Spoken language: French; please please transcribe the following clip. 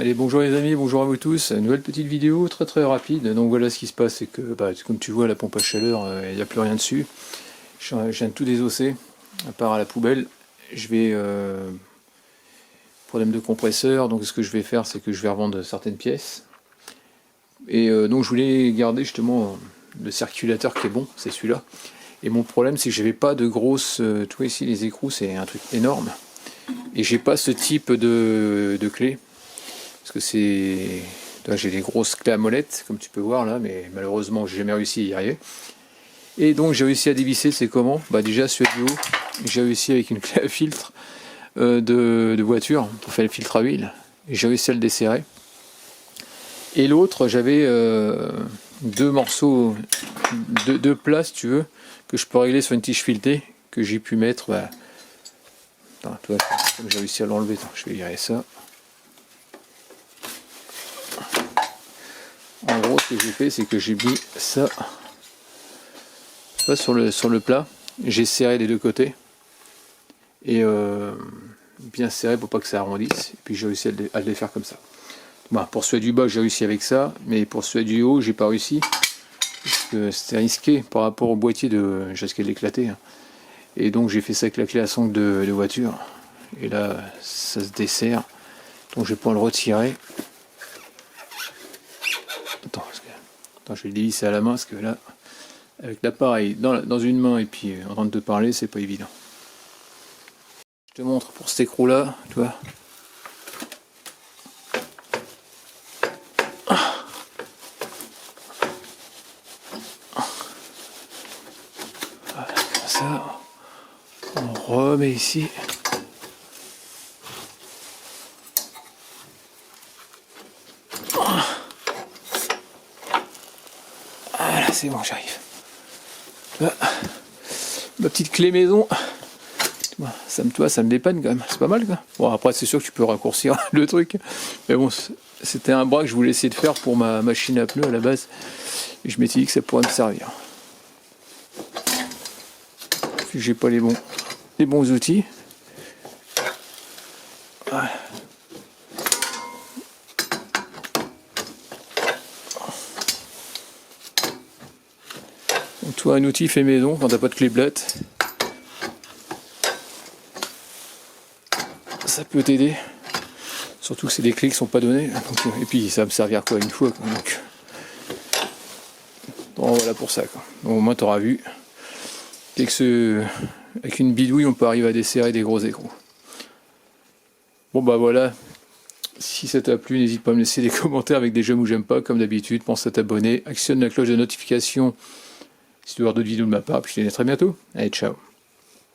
Allez, bonjour les amis, bonjour à vous tous. Nouvelle petite vidéo très rapide. Donc voilà ce qui se passe, c'est que comme tu vois la pompe à chaleur, il n'y a plus rien dessus. Je viens de tout désosser, à part à la poubelle. Je vais problème de compresseur, donc ce que je vais faire, c'est que je vais revendre certaines pièces. Et donc je voulais garder justement le circulateur qui est bon, c'est celui-là. Et mon problème, c'est que j'avais pas de grosses. Tu vois ici les écrous, c'est un truc énorme. Et j'ai pas ce type de clé. Parce que c'est. J'ai des grosses clés à molette, comme tu peux voir là, mais malheureusement j'ai jamais réussi à y arriver. Et donc j'ai réussi à dévisser, c'est comment? Déjà celui du haut, j'ai réussi avec une clé à filtre de voiture pour faire le filtre à huile. J'ai réussi à le desserrer. Et l'autre, j'avais deux morceaux, deux plats si tu veux, que je peux régler sur une tige filetée, que j'ai pu mettre. Attends, toi, comme j'ai réussi à l'enlever, je vais virer ça. En gros, ce que j'ai fait, c'est que j'ai mis ça sur le plat. J'ai serré les deux côtés. Et bien serré pour pas que ça arrondisse. Et puis j'ai réussi à le défaire comme ça. Bon, pour celui du bas, j'ai réussi avec ça. Mais pour celui du haut, j'ai pas réussi. Parce que c'était risqué par rapport au boîtier de. Je risquais de l'éclater. Et donc j'ai fait ça avec la clé à sangle de voiture. Et là, ça se dessert. Donc je vais pouvoir le retirer. Attends, je vais le dévisser à la main parce que là, avec l'appareil dans une main et puis en train de te parler, c'est pas évident. Je te montre pour cet écrou là, tu vois. Voilà, comme ça, on remet ici. Voilà, c'est bon, j'arrive. Ma petite clé maison. Ça me dépanne quand même, c'est pas mal quoi. Bon, après c'est sûr que tu peux raccourcir le truc, mais bon, c'était un bras que je voulais essayer de faire pour ma machine à pneus à la base, et je m'étais dit que ça pourrait me servir. Puis j'ai pas les bons outils. Voilà. Donc toi, un outil fait maison quand t'as pas de clé plate. Ça peut t'aider, surtout que c'est des clés qui sont pas données, donc, et puis ça va me servir quoi une fois quoi, donc voilà pour ça quoi. Donc au moins t'auras vu avec une bidouille on peut arriver à desserrer des gros écrous. Bon bah voilà, si ça t'a plu n'hésite pas à me laisser des commentaires avec des j'aime ou j'aime pas comme d'habitude, pense à t'abonner, actionne la cloche de notification si tu veux voir d'autres vidéos de ma part, puis je te dis à très bientôt, allez ciao.